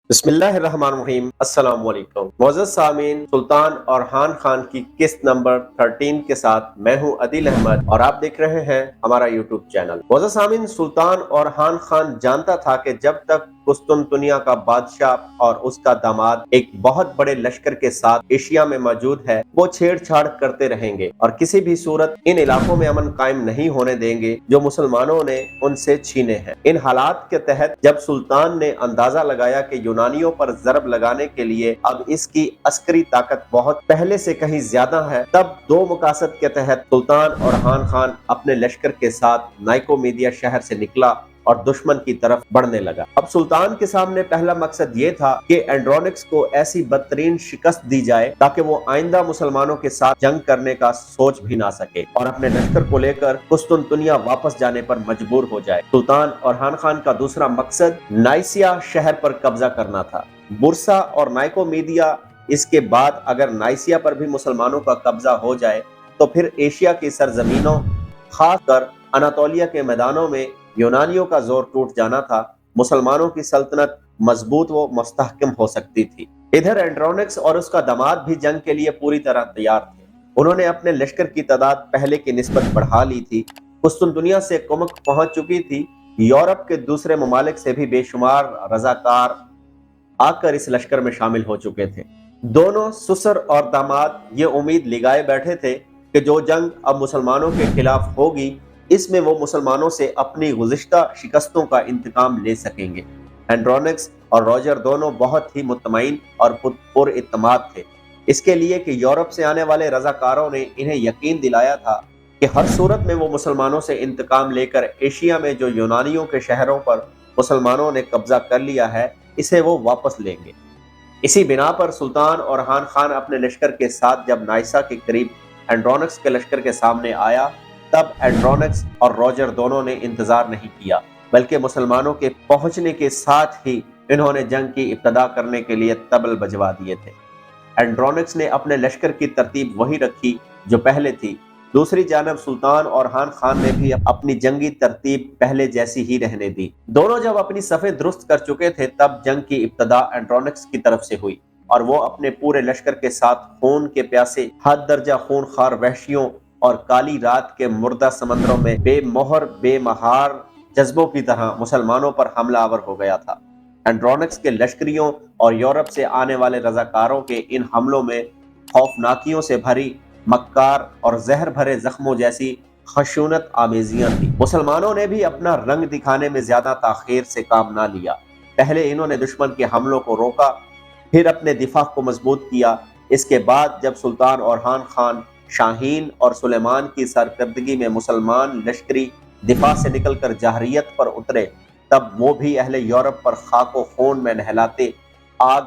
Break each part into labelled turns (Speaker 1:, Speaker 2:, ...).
Speaker 1: بسم اللہ الرحمن الرحیم۔ السلام علیکم معزز سامعین، سلطان اورحان خان کی قسط نمبر 13 کے ساتھ میں ہوں عدیل احمد اور آپ دیکھ رہے ہیں ہمارا یوٹیوب چینل۔ معزز سامعین، سلطان اورحان خان جانتا تھا کہ جب تک قسطنطنیہ کا بادشاہ اور اس کا داماد ایک بہت بڑے لشکر کے ساتھ ایشیا میں موجود ہے، وہ چھیڑ چھاڑ کرتے رہیں گے اور کسی بھی صورت ان علاقوں میں امن قائم نہیں ہونے دیں گے جو مسلمانوں نے ان سے چھینے ہیں۔ ان حالات کے تحت جب سلطان نے اندازہ لگایا کہ یونانیوں پر ضرب لگانے کے لیے اب اس کی عسکری طاقت بہت پہلے سے کہیں زیادہ ہے، تب دو مقاصد کے تحت سلطان اورحان خان اپنے لشکر کے ساتھ نائکومیڈیا شہر سے نکلا اور دشمن کی طرف بڑھنے لگا۔ اب سلطان کے سامنے پہلا مقصد یہ تھا کہ اینڈرونکس کو ایسی بدترین شکست دی جائے تاکہ وہ آئندہ مسلمانوں کے ساتھ جنگ کرنے کا سوچ بھی نہ سکے اور اپنے لشکر کو لے کر قسطنطنیہ واپس جانے پر مجبور ہو جائے۔ سلطان اورحان خان کا دوسرا مقصد نائسیا شہر پر قبضہ کرنا تھا۔ برسا اور نائکومیڈیا، اس کے بعد اگر نائسیا پر بھی مسلمانوں کا قبضہ ہو جائے تو پھر ایشیا کی سرزمینوں، خاص کر اناطولیہ کے میدانوں میں یونانیوں کا زور ٹوٹ جانا تھا۔ مسلمانوں کی سلطنت مضبوط و مستحکم ہو سکتی تھی۔ ادھر اینڈرونکس اور اس کا داماد بھی جنگ کے لیے پوری طرح تیار تھے۔ انہوں نے اپنے لشکر کی تعداد پہلے کی نسبت بڑھا لی تھی۔ قسطنطنیہ سے کمک پہنچ چکی تھی۔ یورپ کے دوسرے ممالک سے بھی بے شمار رضاکار آ کر اس لشکر میں شامل ہو چکے تھے۔ دونوں سسر اور داماد یہ امید لگائے بیٹھے تھے کہ جو جنگ اب مسلمانوں کے خلاف ہوگی، اس میں وہ مسلمانوں سے اپنی گزشتہ شکستوں کا انتقام لے سکیں گے۔ اینڈرونکس اور روجر دونوں بہت ہی مطمئن اور پر اعتماد تھے، اس کے لیے کہ یورپ سے آنے والے رضاکاروں نے انہیں یقین دلایا تھا کہ ہر صورت میں وہ مسلمانوں سے انتقام لے کر ایشیا میں جو یونانیوں کے شہروں پر مسلمانوں نے قبضہ کر لیا ہے، اسے وہ واپس لیں گے۔ اسی بنا پر سلطان اورحان خان اپنے لشکر کے ساتھ جب نائسا کے قریب اینڈرونکس کے لشکر کے سامنے آیا، تب اینڈرونکس اور روجر دونوں نے انتظار نہیں کیا، بلکہ مسلمانوں کے پہنچنے کے ساتھ ہی انہوں نے جنگ کی ابتدا کرنے کے لیے طبل بجوا دیے تھے۔ اینڈرونکس نے اپنے لشکر کی ترتیب وہی رکھی جو پہلے تھی۔ دوسری جانب سلطان اورحان خان نے بھی اپنی جنگی ترتیب پہلے جیسی ہی رہنے دی۔ دونوں جب اپنی صفیں درست کر چکے تھے، تب جنگ کی ابتدا اینڈرونکس کی طرف سے ہوئی اور وہ اپنے پورے لشکر کے ساتھ خون کے پیاسے، حد درجہ خون خوار وحشیوں اور کالی رات کے مردہ سمندروں میں بے مہر بے مہار جذبوں کی طرح مسلمانوں پر حملہ آور ہو گیا تھا۔ اینڈرونکس کے لشکریوں اور یورپ سے آنے والے رضاکاروں کے ان حملوں میں خوفناکیوں سے بھری مکار اور زہر بھرے زخموں جیسی خشونت آمیزیاں تھیں۔ مسلمانوں نے بھی اپنا رنگ دکھانے میں زیادہ تاخیر سے کام نہ لیا۔ پہلے انہوں نے دشمن کے حملوں کو روکا، پھر اپنے دفاع کو مضبوط کیا۔ اس کے بعد جب سلطان اورحان خان شاہین اور سلیمان کی سرکردگی میں مسلمان لشکری دفاع سے نکل کر جاہریت پر اترے، تب وہ بھی اہل یورپ پر خاک و خون میں نہلاتے آگ،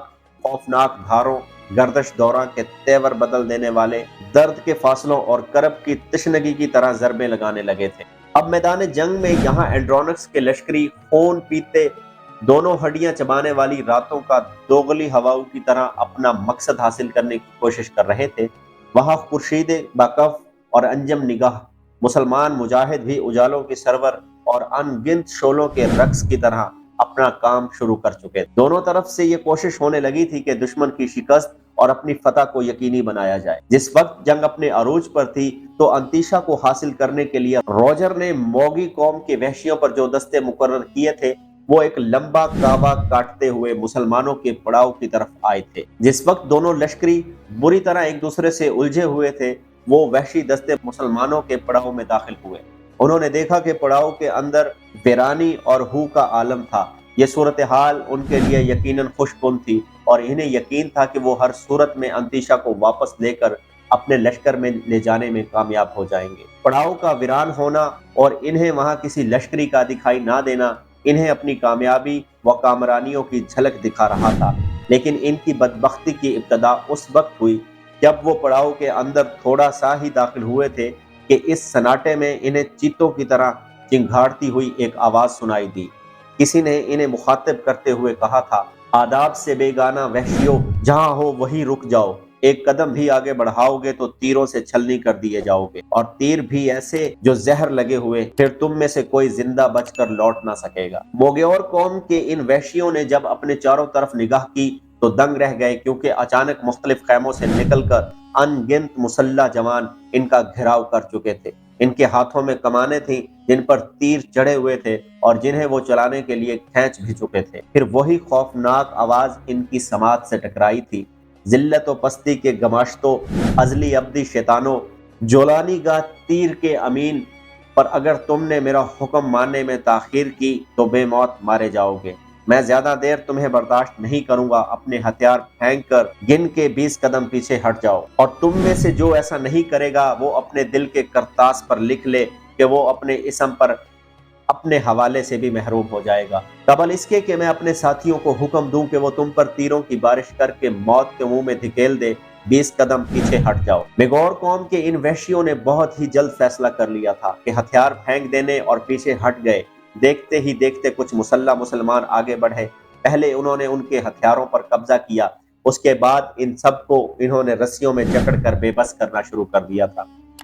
Speaker 1: خوفناک دھاروں، گردش دوراں کے تیور بدل دینے والے درد کے فاصلوں اور کرب کی تشنگی کی طرح ضربیں لگانے لگے تھے۔ اب میدان جنگ میں یہاں اینڈرونکس کے لشکری خون پیتے، دونوں ہڈیاں چبانے والی راتوں کا دوغلی ہواؤں کی طرح اپنا مقصد حاصل کرنے کی کوشش کر رہے تھے۔ وہاں خورشید باکف اور انجم نگاہ مسلمان مجاہد بھی اجالوں کے سرور اور ان گنت شعلوں کے رقص کی طرح اپنا کام شروع کر چکے۔ دونوں طرف سے یہ کوشش ہونے لگی تھی کہ دشمن کی شکست اور اپنی فتح کو یقینی بنایا جائے۔ جس وقت جنگ اپنے عروج پر تھی تو انتیشا کو حاصل کرنے کے لیے روجر نے موگی قوم کے وحشیوں پر جو دستے مقرر کیے تھے، وہ ایک لمبا کعوہ کاٹتے ہوئے مسلمانوں کے پڑاؤ کی طرف آئے تھے۔ جس وقت دونوں لشکری بری طرح ایک دوسرے سے الجھے ہوئے تھے، وہ وحشی دستے مسلمانوں کے پڑاؤ میں داخل ہوئے۔ انہوں نے دیکھا کہ پڑاؤ کے اندر ویرانی اور ہو کا عالم تھا۔ یہ صورتحال ان کے لیے یقیناً خوش کن تھی اور انہیں یقین تھا کہ وہ ہر صورت میں انتیشا کو واپس لے کر اپنے لشکر میں لے جانے میں کامیاب ہو جائیں گے۔ پڑاؤ کا ویران ہونا اور انہیں وہاں کسی لشکری کا دکھائی نہ دینا انہیں اپنی کامیابی و کامرانیوں کی جھلک دکھا رہا تھا، لیکن ان کی بدبختی کی ابتدا اس وقت ہوئی جب وہ پڑاؤ کے اندر تھوڑا سا ہی داخل ہوئے تھے کہ اس سناٹے میں انہیں چیتوں کی طرح چنگھاڑتی ہوئی ایک آواز سنائی دی۔ کسی نے انہیں مخاطب کرتے ہوئے کہا تھا، آداب سے بیگانہ وحشیوں، جہاں ہو وہیں رک جاؤ۔ ایک قدم بھی آگے بڑھاؤگے تو تیروں سے چھلنی کر دیے جاؤ گے، اور تیر بھی ایسے جو زہر لگے ہوئے، پھر تم میں سے کوئی زندہ بچ کر لوٹ نہ سکے گا۔ موگیور قوم کے ان وحشیوں نے جب اپنے چاروں طرف نگاہ کی تو دنگ رہ گئے، کیونکہ اچانک مختلف خیموں سے نکل کر ان گنت مسلح جوان ان کا گھیراؤ کر چکے تھے۔ ان کے ہاتھوں میں کمانیں تھیں جن پر تیر چڑھے ہوئے تھے اور جنہیں وہ چلانے کے لیے کھینچ بھی چکے تھے۔ پھر وہی خوفناک آواز ان کی سماعت سے ٹکرائی تھی، ذلت و پستی کے گماشتوں، ازلی ابدی شیطانوں، جولانی گاہ تیر کے امین، پر اگر تم نے میرا حکم ماننے میں تاخیر کی تو بے موت مارے جاؤ گے۔ میں زیادہ دیر تمہیں برداشت نہیں کروں گا، اپنے ہتھیار پھینک کر گن کے 20 قدم پیچھے ہٹ جاؤ، اور تم میں سے جو ایسا نہیں کرے گا وہ اپنے دل کے کرتاس پر لکھ لے کہ وہ اپنے اسم پر اپنے حوالے سے بھی محروم ہو جائے گا، قبل اس کے کہ میں اپنے ساتھیوں کو حکم دوں کہ وہ تم پر تیروں کی بارش کر کے موت کے منہ میں دھکیل دے۔ 20 قدم پیچھے ہٹ جاؤ۔ میگور قوم کے ان وحشیوں نے بہت ہی جلد فیصلہ کر لیا تھا کہ ہتھیار پھینک دینے اور پیچھے ہٹ گئے۔ دیکھتے ہی دیکھتے کچھ مسلح مسلمان آگے بڑھے۔ پہلے انہوں نے ان کے ہتھیاروں پر قبضہ کیا، اس کے بعد ان سب کو انہوں نے رسیوں میں جکڑ کر بے بس کرنا شروع کر دیا تھا۔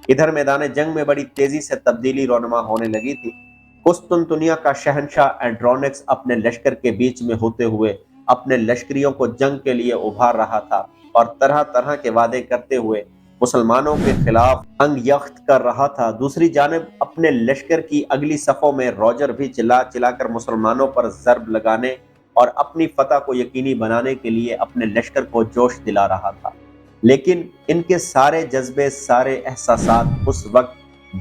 Speaker 1: ادھر میدان جنگ میں بڑی تیزی سے تبدیلی رونما ہونے لگی تھی۔ قسطنطنیہ کا شہنشاہ اینڈرونکس اپنے لشکر کے بیچ میں ہوتے ہوئے اپنے لشکریوں کو جنگ کے لیے ابھار رہا تھا اور طرح طرح کے وعدے کرتے ہوئے مسلمانوں کے خلاف انگ یخت کر رہا تھا۔ دوسری جانب اپنے لشکر کی اگلی صفوں میں روجر بھی چلا چلا کر مسلمانوں پر ضرب لگانے اور اپنی فتح کو یقینی بنانے کے لیے اپنے لشکر کو جوش دلا رہا تھا۔ لیکن ان کے سارے جذبے، سارے احساسات اس وقت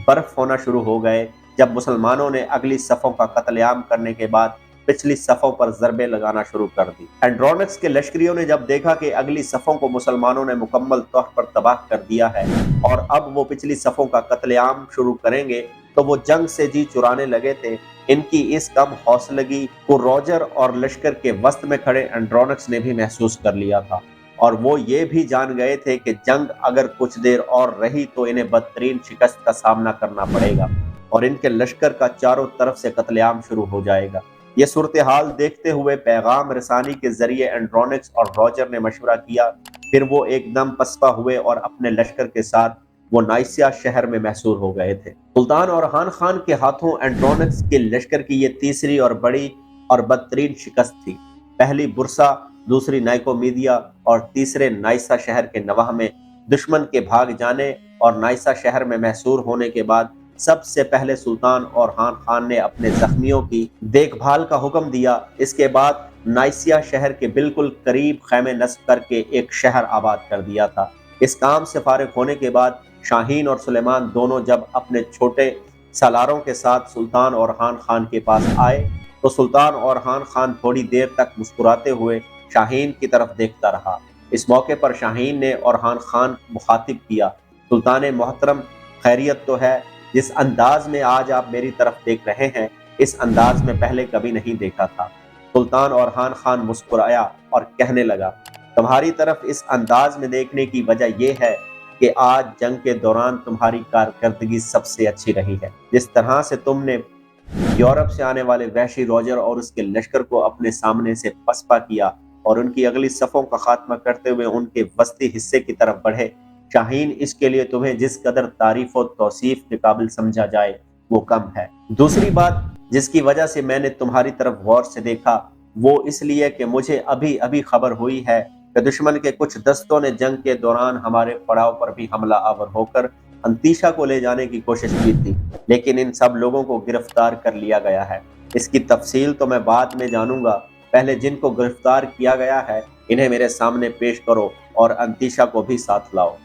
Speaker 1: برف ہونا شروع ہو گئے جب مسلمانوں نے اگلی صفوں کا قتل عام کرنے کے بعد پچھلی صفوں پر ضربے لگانا شروع کر دی۔ اینڈرونکس کے لشکریوں نے جب دیکھا کہ اگلی صفوں کو مسلمانوں نے مکمل طور پر تباہ کر دیا ہے اور اب وہ پچھلی صفوں کا قتل عام شروع کریں گے، تو وہ جنگ سے جی چرانے لگے تھے۔ ان کی اس کم حوصلگی کو روجر اور لشکر کے وسط میں کھڑے اینڈرونکس نے بھی محسوس کر لیا تھا، اور وہ یہ بھی جان گئے تھے کہ جنگ اگر کچھ دیر اور رہی تو انہیں بدترین شکست کا سامنا کرنا پڑے گا اور ان کے لشکر کا چاروں طرف سے قتل عام شروع ہو جائے گا۔ یہ صورتحال دیکھتے ہوئے پیغام رسانی کے ذریعے اینڈرونکس اور روجر نے مشورہ کیا۔ پھر وہ ایک دم پسپا ہوئے اور اپنے لشکر کے ساتھ وہ نائسیا شہر میں محصور ہو گئے تھے۔ سلطان اورحان خان کے ہاتھوں اینڈرونکس کے لشکر کی یہ تیسری اور بڑی اور بدترین شکست تھی۔ پہلی برسا، دوسری نائکومیدیا اور تیسرے نائسا شہر کے نواح میں دشمن کے بھاگ جانے اور نائسا شہر میں محصور ہونے کے بعد سب سے پہلے سلطان اورحان خان نے اپنے زخمیوں کی دیکھ بھال کا حکم دیا۔ اس کے بعد نائسیا شہر کے بالکل قریب خیمے نصب کر کے ایک شہر آباد کر دیا تھا۔ اس کام سے فارغ ہونے کے بعد شاہین اور سلیمان دونوں جب اپنے چھوٹے سالاروں کے ساتھ سلطان اورحان خان کے پاس آئے تو سلطان اورحان خان تھوڑی دیر تک مسکراتے ہوئے شاہین کی طرف دیکھتا رہا۔ اس موقع پر شاہین نے اورحان خان مخاطب کیا، سلطان محترم، خیریت تو ہے؟ جس انداز میں آج آپ میری طرف دیکھ رہے ہیں اس انداز میں پہلے کبھی نہیں دیکھا تھا۔ سلطان اورحان خان مسکرایا اور کہنے لگا، تمہاری طرف اس انداز میں دیکھنے کی وجہ یہ ہے کہ آج جنگ کے دوران تمہاری کارکردگی سب سے اچھی رہی ہے۔ جس طرح سے تم نے یورپ سے آنے والے وحشی روجر اور اس کے لشکر کو اپنے سامنے سے پسپا کیا اور ان کی اگلی صفوں کا خاتمہ کرتے ہوئے ان کے وسطی حصے کی طرف بڑھے، شاہین، اس کے لیے تمہیں جس قدر تعریف و توصیف کے قابل سمجھا جائے وہ کم ہے۔ دوسری بات جس کی وجہ سے میں نے تمہاری طرف غور سے دیکھا وہ اس لیے کہ مجھے ابھی خبر ہوئی ہے کہ دشمن کے کچھ دستوں نے جنگ کے دوران ہمارے پڑاؤ پر بھی حملہ آور ہو کر انتیشا کو لے جانے کی کوشش کی تھی، لیکن ان سب لوگوں کو گرفتار کر لیا گیا ہے۔ اس کی تفصیل تو میں بعد میں جانوں گا، پہلے جن کو گرفتار کیا گیا ہے انہیں میرے سامنے پیش کرو اور انتیشا کو بھی ساتھ لاؤ۔